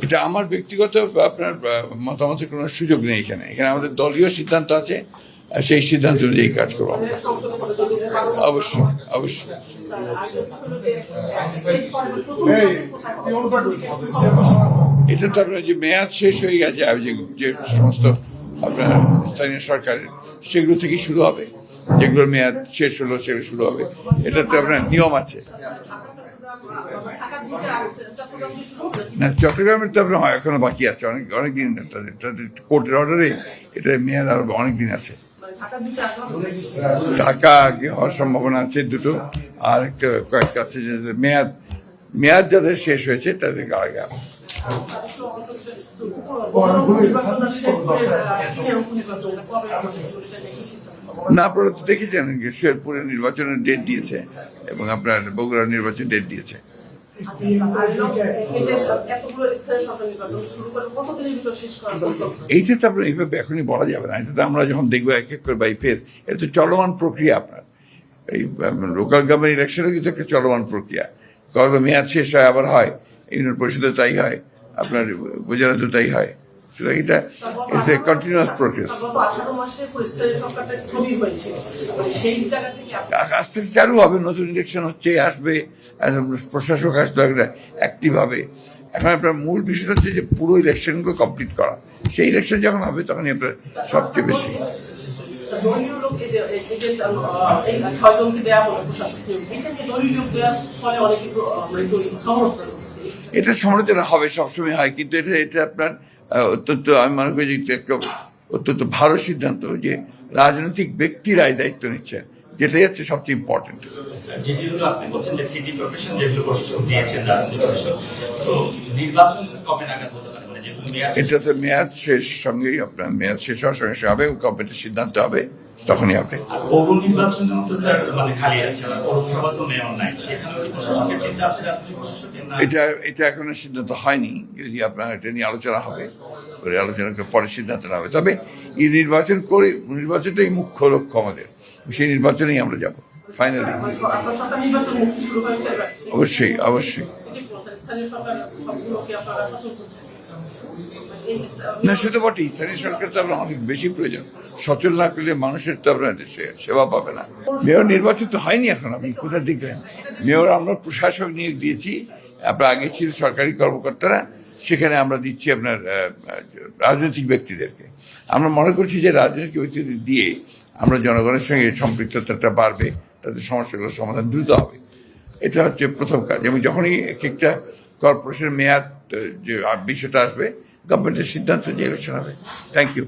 এটা আমার ব্যক্তিগত আপনার মতামতের কোনো সুযোগ নেই। এখানে আমাদের দলীয় সিদ্ধান্ত আছে, সেই সিদ্ধান্ত অনুযায়ী কাজ করবো। অবশ্যই অবশ্যই। এটা তো আপনার যে মেয়াদ শেষ হয়ে গেছে, যে সমস্ত আপনার স্থানীয় সরকারের, সেগুলো থেকেই শুরু হবে। যেগুলোর মেয়াদ শেষ হলো সেগুলো শুরু হবে। এটা তো আপনার নিয়ম আছে না। চট্টগ্রামের তো আপনার এখনো বাকি আছে, অনেকদিন তাদের কোর্টের অর্ডারে এটা মেয়াদ আরো অনেকদিন আছে। ঢাকা আগে হওয়ার সম্ভাবনা আছে দুটো, আর একটা কয়েকটা আছে যে মেয়াদ যাদের শেষ হয়েছে তাদেরকে আগে হবে। না, আপনারা তো দেখেছেন শেরপুরের নির্বাচনের ডেট দিয়েছে এবং আপনার বগুড়ার নির্বাচন ডেট দিয়েছে। এইটা তো আপনার এইভাবে এখনই বলা যাবে না। এটা তো আমরা যখন দেখবো এক এক করে বাই ফেজ, এটা তো চলমান প্রক্রিয়া। আপনার এই লোকাল গভর্নমেন্ট ইলেকশনও কিন্তু একটা চলমান প্রক্রিয়া। কখনো মেয়াদ শেষ হয়, আবার হয়, ইউনিয়ন পরিষদে তাই হয়, আপনার গুজরাটও তাই হয়। সুতরাং এটা ইটস এ কন্টিনিউয়াস প্রসেস। আস্তে আস্তে চালু হবে, নতুন ইলেকশন হচ্ছে, আসবে, প্রশাসক আসবে অ্যাক্টিভ হবে। এখন আপনার মূল বিষয় হচ্ছে যে পুরো ইলেকশনগুলো কমপ্লিট করা। সেই ইলেকশন যখন হবে তখনই আপনার সবচেয়ে বেশি। এটা সমালোচনা হবে, সবসময় হয়, কিন্তু এটা আপনার অত্যন্ত, আমি মনে করি যে একটা অত্যন্ত ভালো সিদ্ধান্ত যে রাজনৈতিক ব্যক্তিরা এই দায়িত্ব নিচ্ছেন, যেটাই হচ্ছে সবচেয়ে ইম্পর্টেন্ট। এটা তো মেয়াদ শেষ সঙ্গেই আপনার মেয়াদ শেষ হওয়ার সঙ্গে সঙ্গে হবে, গভর্নমেন্টের সিদ্ধান্ত হবে, তখনই হবে। এটা এখনো সিদ্ধান্ত হয়নি। যদি আপনার এটা নিয়ে আলোচনা হবে, আলোচনা পরে সিদ্ধান্ত হবে। তবে এই নির্বাচনটাই মুখ্য লক্ষ্য আমাদের, সেই নির্বাচনেই আমরা যাব ফাইনালি। অবশ্যই অবশ্যই। না, সেটা বটেই। স্থানীয় সরকার তো আপনার অনেক বেশি প্রয়োজন। সচল না করলে মানুষের তো আপনার সেবা পাবে না। মেয়র নির্বাচন তো হয়নি এখন, আপনি কোথায় দেখলেন? মেয়র আমরা প্রশাসক নিয়োগ দিয়েছি, আপনার আগে ছিল সরকারি কর্মকর্তারা, সেখানে আমরা দিচ্ছি আপনার রাজনৈতিক ব্যক্তিদেরকে। আমরা মনে করছি যে রাজনৈতিক ব্যক্তিদের দিয়ে আমরা জনগণের সঙ্গে সম্পৃক্ততাটা বাড়বে, তাদের সমস্যাগুলোর সমাধান দ্রুত হবে। এটা হচ্ছে প্রথম কাজ। এবং যখনই একটা কর্পোরেশনের মেয়াদ যে বিষয়টা আসবে, গভর্নমেন্টের সিদ্ধান্ত যে ইলেকশন হবে। Thank you.